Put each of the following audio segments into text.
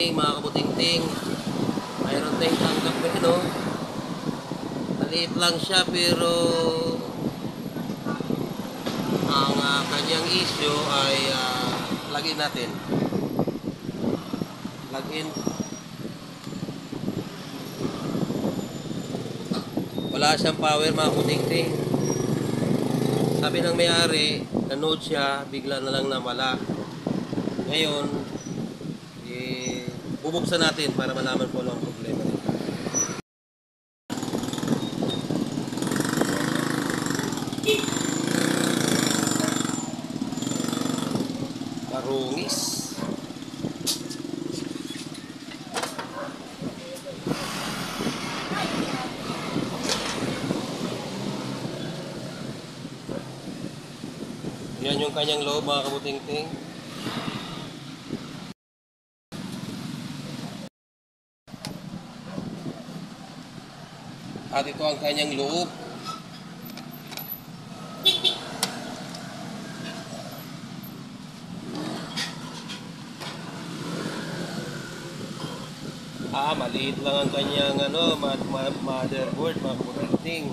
Mga kabutingting, mayroon tayong tanggap ngayon, no? Maliit lang siya pero ang kanyang issue ay plug-in natin. Plug-in. Wala siyang power, mga kabutingting. Sabi ng may-ari, nanood siya, bigla na lang nawala. Ngayon, bubuksan natin para malaman po ang problema nito. Karungis. Yan yung kanyang loob, mga kabutingting. At ito ang kanyang loob. Maliit lang ang kanyang motherboard, mga kabutingting.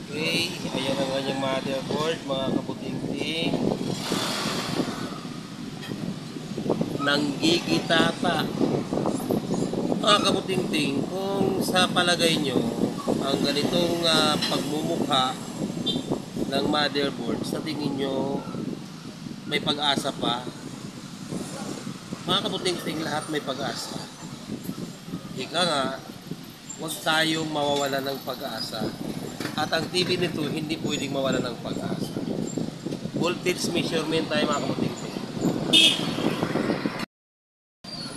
Okay, ayan ang kanyang motherboard, mga kabutingting. Nanggigitata. Mga kabutingting, kung sa palagay nyo, ang ganitong pagmumukha ng motherboard, sa tingin nyo, may pag-asa pa? Mga kabutingting, lahat may pag-asa. Ika nga, huwag tayong mawawala ng pag-asa. At ang TV nito, hindi pwedeng mawala ng pag-asa. Voltage measurement tayo, mga kabutingting.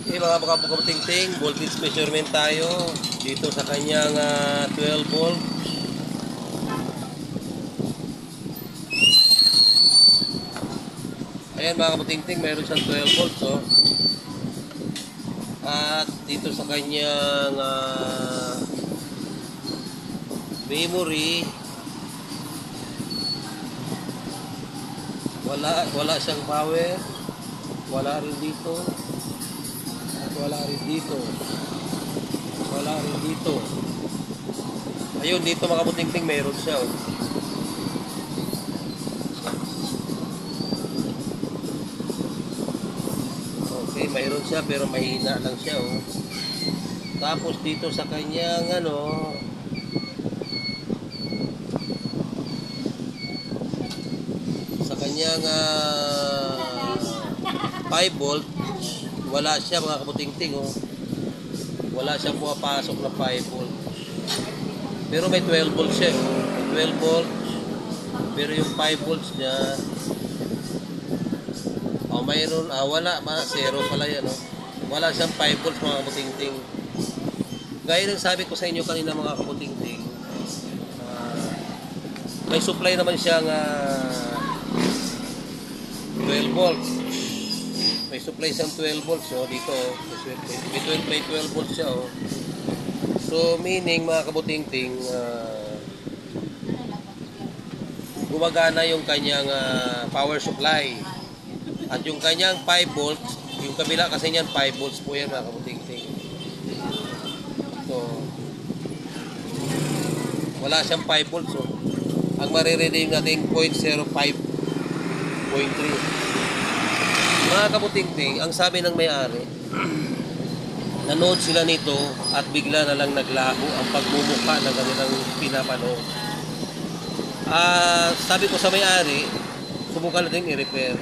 Okay, mga kabutingting, voltage measurement tayo dito sa kanyang 12 volt. Ayan, mga kabutingting, mayroon siyang 12 volts, oh. At dito sa kanyang memory, wala siyang power, wala rin dito, at wala rin dito, wala rin dito. Ayun, dito, mga kabutingting, mayroon siya, oh. Okay, mayroon siya pero mahina lang siya, oh. Tapos dito sa kanyang sa kanyang 5 volt, wala siya, mga kabutingting, oh. Wala siyang pumapasok na 5 volt. Pero may 12 volts siya, oh. May 12 volts. Pero yung 5 volts niya, mayroon, wala, zero pala yan, oh. Wala siyang 5 volts, mga kabutingting. Gaya ng sabi ko sa inyo kanina, mga kabutingting, may supply naman siyang 12 volts. May supply siyang 12 volts, oh, dito, oh. May 12 volts siya, oh. So, meaning, mga kabutingting, gumagana yung kanyang power supply. At yung kanyang 5 volts, yung kabila kasi niyan 5 volts po yan, mga kabutingting. So, wala siyang 5 volts, oh. Ang marireading natin 0.05, 0.3. Mga kabutingting, ang sabi ng may-ari, nanood sila nito at bigla na lang naglaho ang pagmumukha ng kanilang pinapanood. Sabi ko sa may-ari, subukan natin i-repair.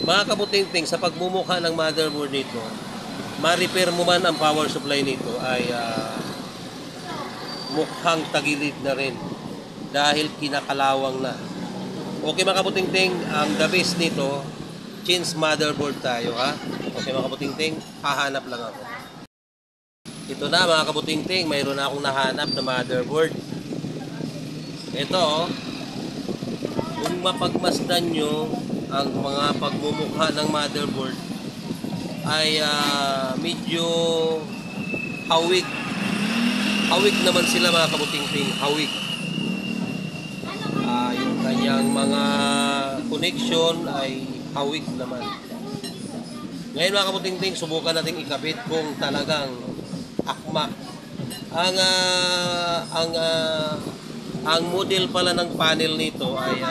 Mga kabutingting, sa pagmumukha ng motherboard nito, ma-repair mo man ang power supply nito ay mukhang tagilid na rin dahil kinakalawang na. Okay, mga kabutingting, ang the best nito, change motherboard tayo, ha? Okay, mga kabutingting, hahanap lang ako. Ito na, mga kabutingting, mayroon na akong nahanap na motherboard. Ito, oh, kung mapagmasdan nyo ang mga pagmumukha ng motherboard ay medyo hawig. Hawig naman sila, mga kabutingting, hawig. Yung kanyang mga connection ay hawig naman. Ngayon mga kabutingting, subukan natin ikabit kung talagang akma. Ang model pala ng panel nito ay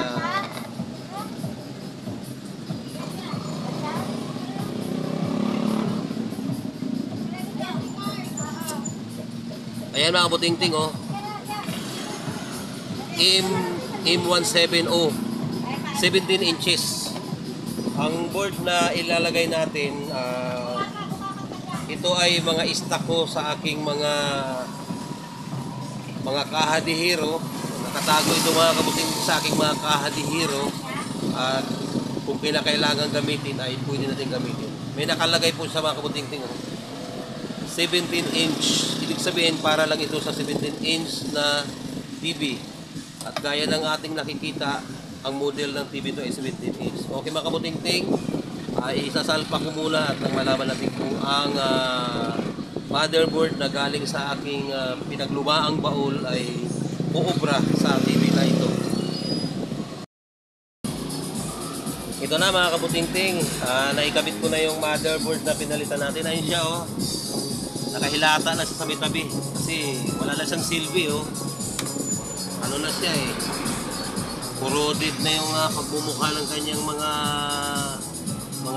ayan mga kabutingting, oh. M170, 17 inches. Ang board na ilalagay natin, ito ay mga stock ko sa aking mga kahadihiro. Nakatago ito mga kabuting sa aking mga kahadihiro. At kung kinakailangan gamitin ay pwede natin gamitin. May nakalagay po sa mga kabuting 17 inch. Ibig sabihin para lang ito sa 17 inch na TV. At gaya ng ating nakikita, ang model ng TV ito ay 17 inch. Okay mga kabuting-ting, isasalpa ko muna at nang malaman natin kung ang motherboard na galing sa aking pinaglumaang baul ay uubra sa TV na ito. Ito na mga kabuting-ting, naikabit ko na yung motherboard na pinalitan natin. Ayun siya, oh. Nakahilata na sa tabi-tabi kasi wala na siyang silbi, oh. Ano na siya eh, corroded na yung pagmumukha ng kanyang mga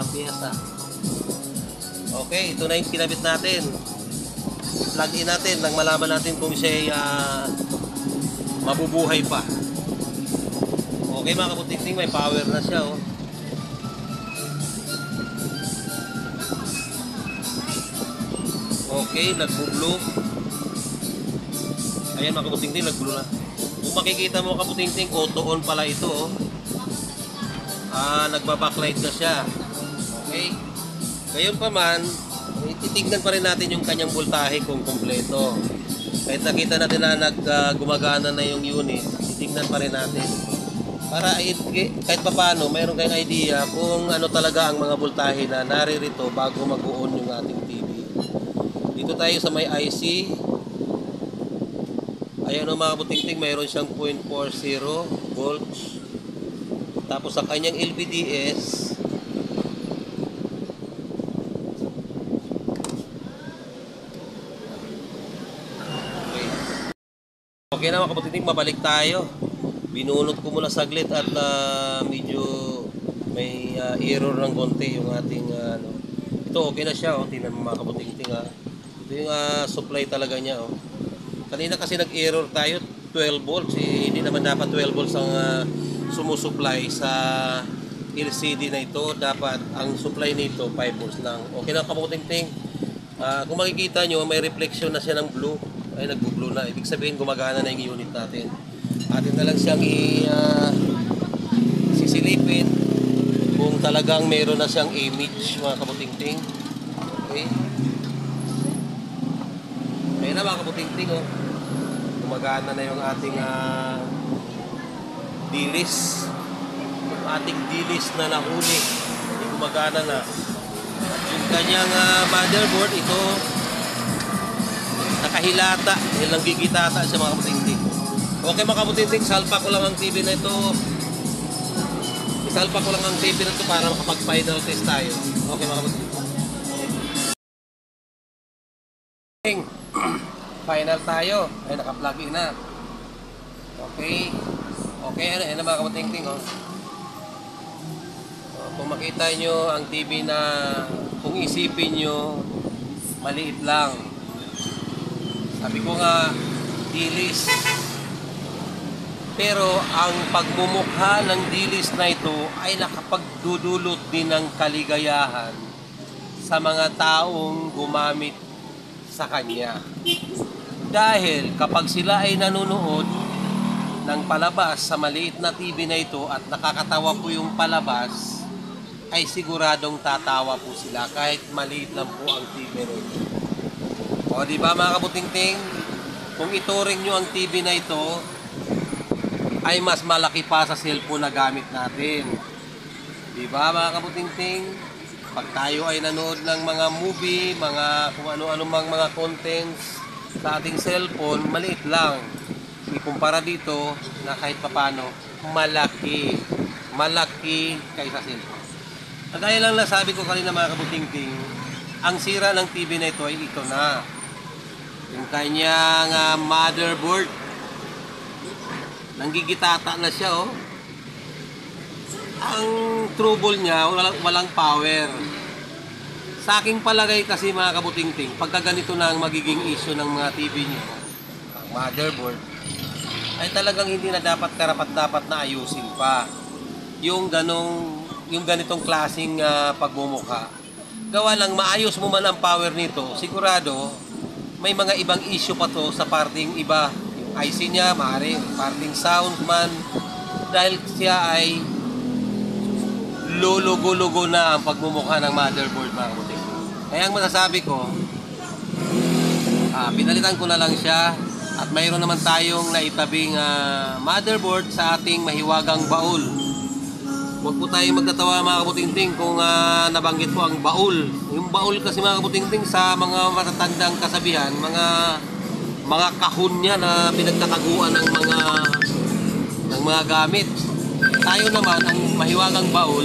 piyesa. Okay, ito na yung kinabit natin. Plug in natin nang malaman natin kung siya ay mabubuhay pa. Okay mga kabuting-ting, may power na siya, oh. Okay, nag-blue. Ayan mga kabuting-ting, nag-blue na. Kung makikita mo kabuting-ting, auto on pala ito, oh. Nagba-backlight na siya. Okay. Ngayon pa man, titignan pa rin natin yung kanyang voltahe kung kompleto. Kahit nakita natin na gumagana na yung unit, titignan pa rin natin. Para kahit pa paano, mayroon kayong idea kung ano talaga ang mga voltahe na naririto bago mag-on yung ating TV. Dito tayo sa may IC. Ayan o mga kabuting-ting, mayroon siyang 0.40 volts. Tapos sa kanyang LVDS, okay na mga kabuting-ting, mabalik tayo. Binunot ko muna saglit at medyo may error ng konti yung ating ito okay na siya, oh. Tingnan mo mga kabuting-ting, ito yung supply talaga niya, oh. Kanina kasi nag-error tayo, 12 volts. Hindi naman dapat 12 volts ang sumusupply sa LCD na ito. Dapat ang supply nito 5 volts lang. Okay na kabuting-ting. Kung makikita nyo, may reflection na siya ng blue. Ay, nag-blue na. Ibig sabihin, gumagana na yung unit natin. Atin na lang siyang sisilipin kung talagang mayroon na siyang image, mga kabuting-ting. Okay. Ayan na mga kabuting-ting, oh. Gumagana na yung ating dilis. Yung ating dilis na nahuli. Hindi gumagana na. Yung kanyang motherboard, ito nakahilata. Ilang gigitata sa mga kabuting-ting. Okay mga kabuting-ting, salpa ko lang ang TV na ito. Isalpa ko lang ang TV na ito para makapag-final test tayo. Okay mga kabuting-ting. Final tayo. Ay, naka-plug in na. Okay. Okay, ano mga kabuting-ting, oh. Kung makita nyo ang TV na, kung isipin nyo, maliit lang. Sabi ko nga, dilis. Pero ang pagmumukha ng dilis na ito ay nakapagdudulot din ng kaligayahan sa mga taong gumamit sa kanya. Dahil kapag sila ay nanonood ng palabas sa maliit na TV na ito at nakakatawa po yung palabas, ay siguradong tatawa po sila kahit maliit lang po ang TV na ito. O diba mga kabuting-ting, kung ituring nyo ang TV na ito, ay mas malaki pa sa cellphone na gamit natin. Diba mga kabuting-ting? Pag tayo ay nanood ng mga movie, kung ano-ano mga contents sa ating cellphone, maliit lang. Ikumpara dito na kahit papano, malaki. Malaki kaysa cellphone. Kagaya lang nasabi ko kanina mga kabutingting, ang sira ng TV na ito ay ito na. Yung kanyang motherboard. Nanggigitata na siya, oh. Ang trouble niya, walang power. Sa aking palagay kasi mga kabutingting, pagka ganito na ang magiging issue ng mga TV niyo, ang motherboard, ay talagang hindi na dapat karapat-dapat na ayusin pa. Yung ganitong klaseng pagmumukha. Gawa lang, maayos mo man ang power nito, sigurado, may mga ibang issue pa to sa parting iba. Yung IC niya, maaari, parting sound man, dahil siya ay lulugo-lugo na ang pagmumukha ng motherboard mga kabuting. Kaya ang masasabi ko, pinalitan ko na lang siya at mayroon naman tayong naitabing motherboard sa ating mahiwagang baul. Huwag po tayong magtatawa mga kabutingting kung nabanggit po ang baul. Yung baul kasi mga kabutingting sa mga matatandang kasabihan, mga kahon niya na pinagtataguan ng mga gamit. Tayo naman, ang mahiwagang baul,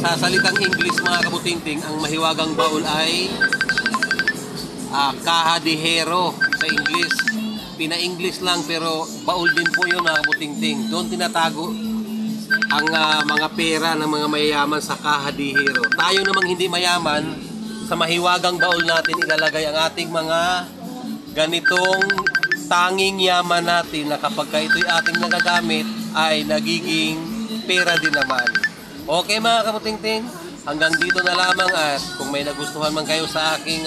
sa salitang English mga kabutingting, ang mahiwagang baul ay kahadihero sa English. Pina-English lang pero baul din po yun mga kabutingting. Doon tinatago ang mga pera ng mga mayayaman sa kahadihero. Tayo namang hindi mayaman, sa mahiwagang baul natin ilalagay ang ating mga ganitong tanging yaman natin na kapag ito'y ating nagagamit ay nagiging pera din naman. Okay mga kabutingting, hanggang dito na lamang at kung may nagustuhan man kayo sa aking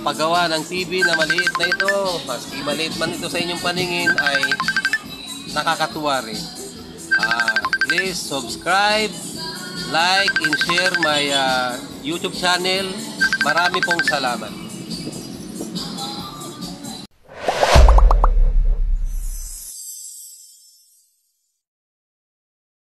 paggawa ng TV na maliit na ito, maski maliit man ito sa inyong paningin ay nakakatuwa rin. Please subscribe, like, and share my YouTube channel. Marami pong salamat.